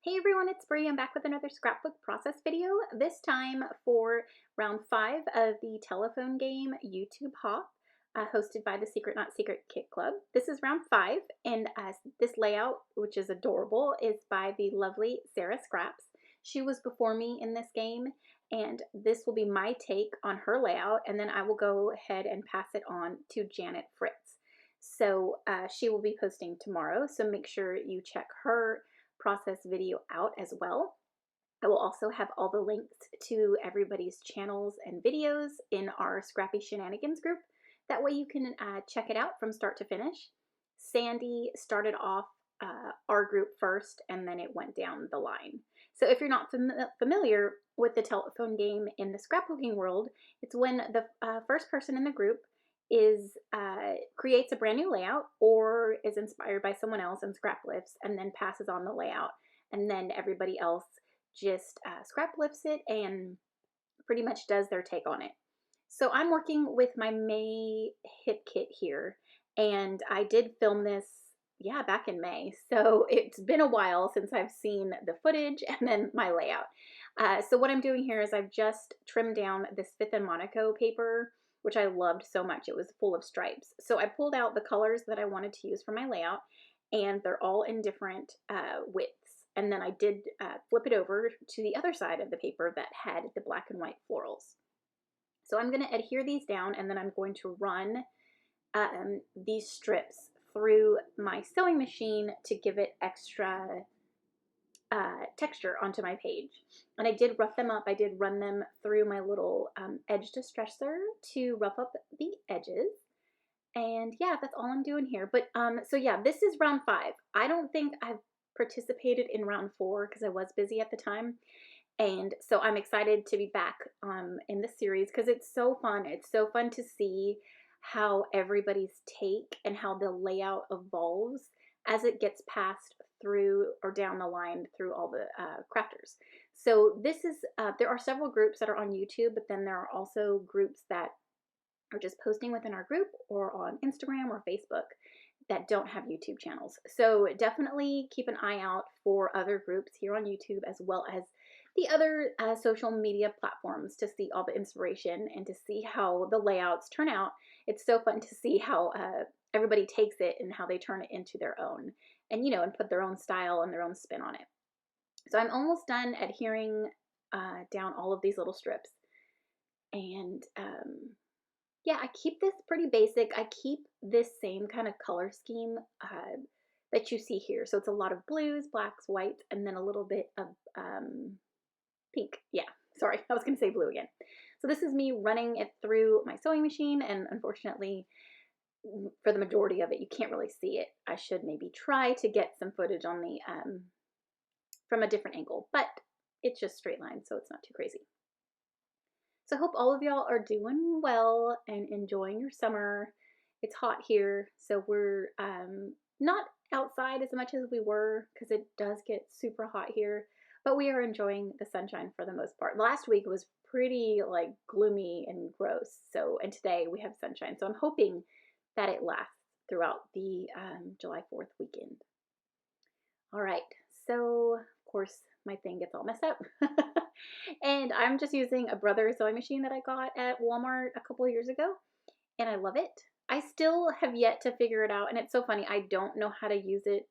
Hey everyone, it's Bri. I'm back with another scrapbook process video, this time for round 5 of the telephone game YouTube Hop, hosted by the Secret Not Secret Kit Club. This is round 5, and this layout, which is adorable, is by the lovely Sara Scraps. She was before me in this game, and this will be my take on her layout, and then I will go ahead and pass it on to Janet Fritz. So she will be posting tomorrow, so make sure you check her process video out as well. I will also have all the links to everybody's channels and videos in our Scrappy Shenanigans group. That way you can check it out from start to finish. Sandie started off our group first, and then it went down the line. So if you're not familiar with the telephone game in the scrapbooking world, it's when the first person in the group creates a brand new layout or is inspired by someone else and scrap lifts and then passes on the layout, and then everybody else just scrap lifts it and pretty much does their take on it. So I'm working with my May hit kit here, and I did film this back in May, so it's been a while since I've seen the footage and then my layout. So what I'm doing here is I've just trimmed down this 5th and Monaco paper, which I loved so much. It was full of stripes. So I pulled out the colors that I wanted to use for my layout, and they're all in different widths. And then I did flip it over to the other side of the paper that had the black and white florals. So I'm going to adhere these down, and then I'm going to run these strips through my sewing machine to give it extra texture onto my page. And I did rough them up. I did run them through my little edge distressor to rough up the edges. And yeah, that's all I'm doing here. But so yeah, this is round 5. I don't think I've participated in round 4 because I was busy at the time. And so I'm excited to be back in the series because it's so fun. It's so fun to see how everybody's take and how the layout evolves as it gets passed through or down the line through all the crafters. So this is, there are several groups that are on YouTube, but then there are also groups that are just posting within our group or on Instagram or Facebook that don't have YouTube channels. So definitely keep an eye out for other groups here on YouTube as well as the other social media platforms to see all the inspiration and to see how the layouts turn out. It's so fun to see how everybody takes it and how they turn it into their own, and and put their own style and their own spin on it. So I'm almost done adhering down all of these little strips, and yeah, I keep this pretty basic. I keep this same kind of color scheme that you see here. So it's a lot of blues, blacks, whites, and then a little bit of pink. Yeah, sorry, I was going to say blue again. So this is me running it through my sewing machine, and unfortunately, for the majority of it, you can't really see it. I should maybe try to get some footage on the from a different angle, but it's just straight lines, so it's not too crazy. So I hope all of y'all are doing well and enjoying your summer. It's hot here, so we're not outside as much as we were because it does get super hot here, but we are enjoying the sunshine for the most part. Last week was pretty like gloomy and gross, and today we have sunshine, so I'm hoping that it lasts throughout the July 4th weekend. All right, so of course my thing gets all messed up. And I'm just using a Brother sewing machine that I got at Walmart a couple of years ago, and I love it. I still have yet to figure it out, and it's so funny. I don't know how to use it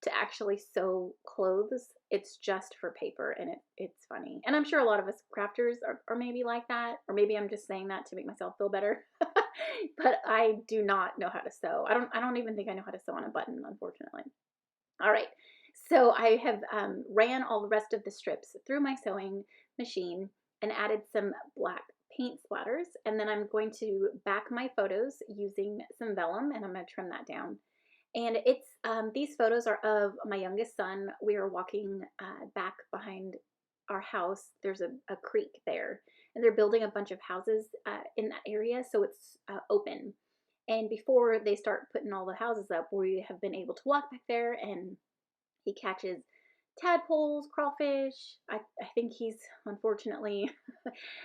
to actually sew clothes. It's just for paper, and it's funny. And I'm sure a lot of us crafters are maybe like that, or maybe I'm just saying that to make myself feel better. But I do not know how to sew. I don't even think I know how to sew on a button, unfortunately. All right. So I have ran all the rest of the strips through my sewing machine and added some black paint splatters, and then I'm going to back my photos using some vellum, and I'm going to trim that down. And it's these photos are of my youngest son. We are walking back behind our house. There's a creek there, and they're building a bunch of houses in that area, so it's open. And before they start putting all the houses up, we have been able to walk back there, and he catches tadpoles, crawfish. I think he's unfortunately,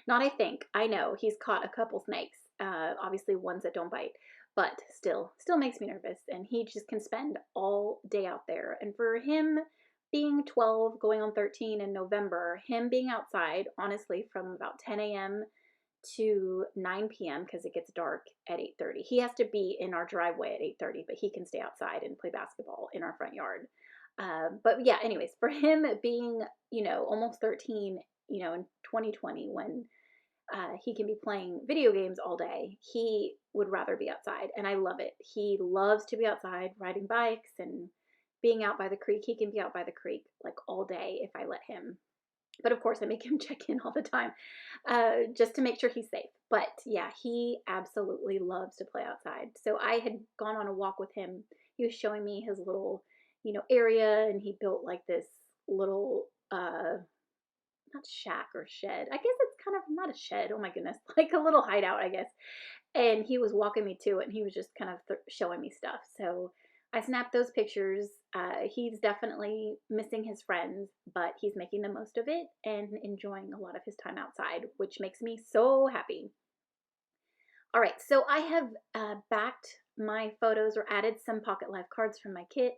not I think, I know he's caught a couple snakes, obviously ones that don't bite, but still makes me nervous. And he just can spend all day out there. And for him, being 12, going on 13 in November, him being outside, honestly, from about 10 a.m. to 9 p.m. because it gets dark at 8:30. He has to be in our driveway at 8:30, but he can stay outside and play basketball in our front yard. But yeah, anyways, for him being, almost 13, in 2020 when he can be playing video games all day, he would rather be outside, and I love it. He loves to be outside riding bikes and being out by the creek. He can be out by the creek like all day if I let him. But of course, I make him check in all the time just to make sure he's safe. But yeah, he absolutely loves to play outside. So I had gone on a walk with him. He was showing me his little, area, and he built like this little, not shack or shed. I guess it's kind of not a shed. Oh my goodness, like a little hideout, I guess. And he was walking me to it, and he was just kind of showing me stuff. So I snapped those pictures. He's definitely missing his friends, but he's making the most of it and enjoying a lot of his time outside, which makes me so happy. All right, so I have backed my photos or added some Pocket Life cards from my kit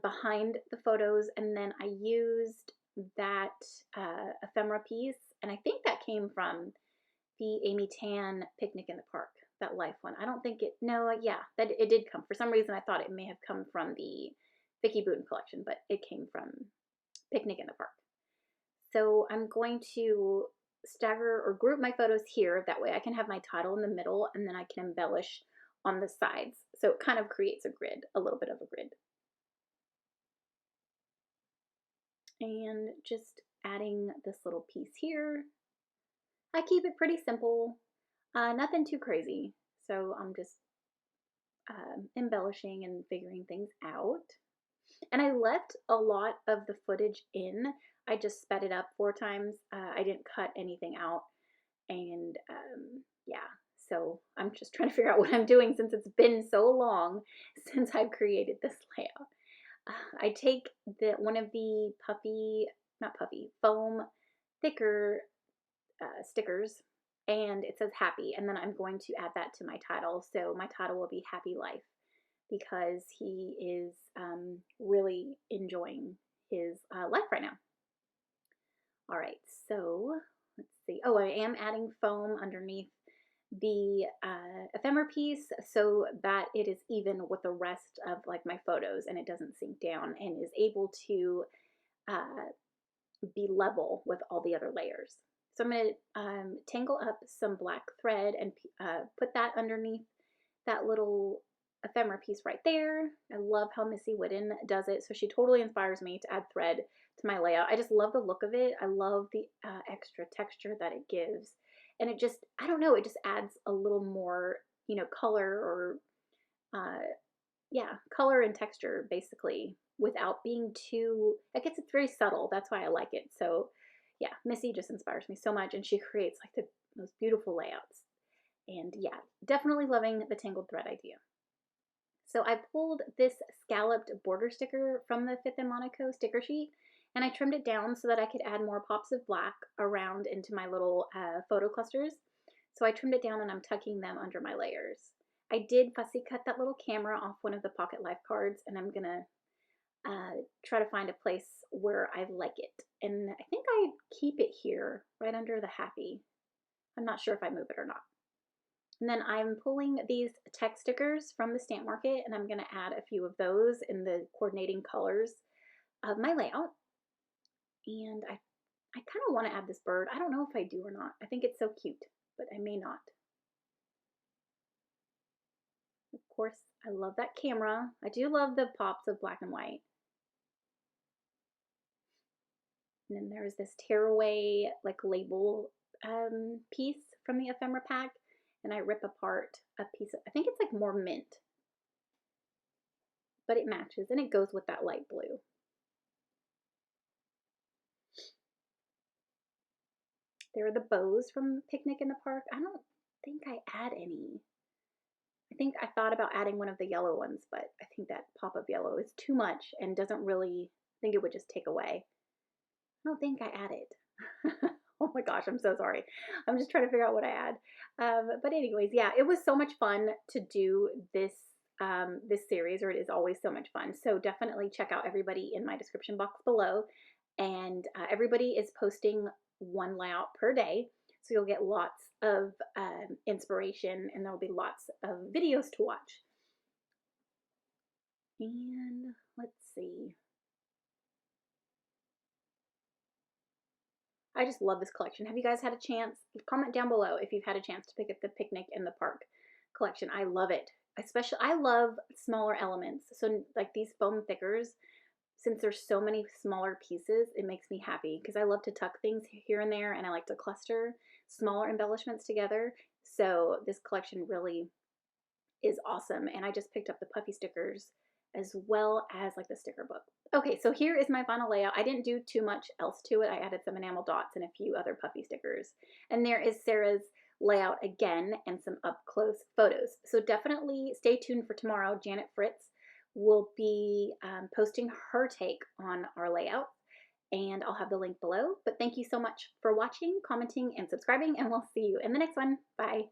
behind the photos, and then I used that ephemera piece, and I think that came from the Amy Tan Picnic in the Park, that life one. I don't think it, no, yeah, that it did come. For some reason, I thought it may have come from the Vicki Boutin collection, but it came from Picnic in the Park. So I'm going to stagger or group my photos here. That way I can have my title in the middle, and then I can embellish on the sides. So it kind of creates a grid, a little bit of a grid. And just adding this little piece here. I keep it pretty simple, nothing too crazy. So I'm just embellishing and figuring things out. And I left a lot of the footage in. I just sped it up 4 times. I didn't cut anything out. And yeah, so I'm just trying to figure out what I'm doing since it's been so long since I've created this layout. I take one of the foam thicker stickers, and it says happy, and then I'm going to add that to my title. So my title will be Happy Life, because he is really enjoying his life right now. All right, so let's see. Oh, I am adding foam underneath the ephemera piece so that it is even with the rest of like my photos and it doesn't sink down and is able to be level with all the other layers. So I'm going to tangle up some black thread and put that underneath that little ephemera piece right there. I love how Missy Whitten does it. So she totally inspires me to add thread to my layout. I just love the look of it. I love the extra texture that it gives. And it just, I don't know, it just adds a little more, color or, color and texture basically without being too, I guess it's very subtle. That's why I like it. So yeah, Missy just inspires me so much, and she creates like the most beautiful layouts. And yeah, definitely loving the tangled thread idea. So I pulled this scalloped border sticker from the 5th and Monaco sticker sheet, and I trimmed it down so that I could add more pops of black around into my little photo clusters. So I trimmed it down and I'm tucking them under my layers. I did fussy cut that little camera off one of the Pocket Life cards, and I'm gonna try to find a place where I like it. And I think I keep it here right under the happy. I'm not sure if I move it or not. And then I'm pulling these text stickers from the stamp market, and I'm going to add a few of those in the coordinating colors of my layout. And I kind of want to add this bird. I don't know if I do or not. I think it's so cute, but I may not. Of course, I love that camera. I do love the pops of black and white. And then there's this tearaway like label piece from the ephemera pack, and I rip apart a piece of, I think it's like more mint, but it matches and it goes with that light blue. There are the bows from Picnic in the Park. I don't think I add any. I think I thought about adding one of the yellow ones, but I think that pop of yellow is too much and doesn't really, I think it would just take away. I don't think I added. Oh my gosh, I'm so sorry. I'm just trying to figure out what I add. But anyways, yeah, it was so much fun to do this this series, or it is always so much fun. So definitely check out everybody in my description box below. And everybody is posting one layout per day. So you'll get lots of inspiration, and there'll be lots of videos to watch. And let's see. I just love this collection. Have you guys had a chance? Comment down below if you've had a chance to pick up the Picnic in the Park collection. I love it. Especially, I love smaller elements. So like these foam thickers, since there's so many smaller pieces, it makes me happy because I love to tuck things here and there, and I like to cluster smaller embellishments together. So this collection really is awesome. And I just picked up the puffy stickers as well as like the sticker book. Okay, so here is my final layout. I didn't do too much else to it. I added some enamel dots and a few other puffy stickers. And there is Sara's layout again and some up close photos. So definitely stay tuned for tomorrow. Janet Fritz will be posting her take on our layout, and I'll have the link below. But thank you so much for watching, commenting, and subscribing, and we'll see you in the next one. Bye.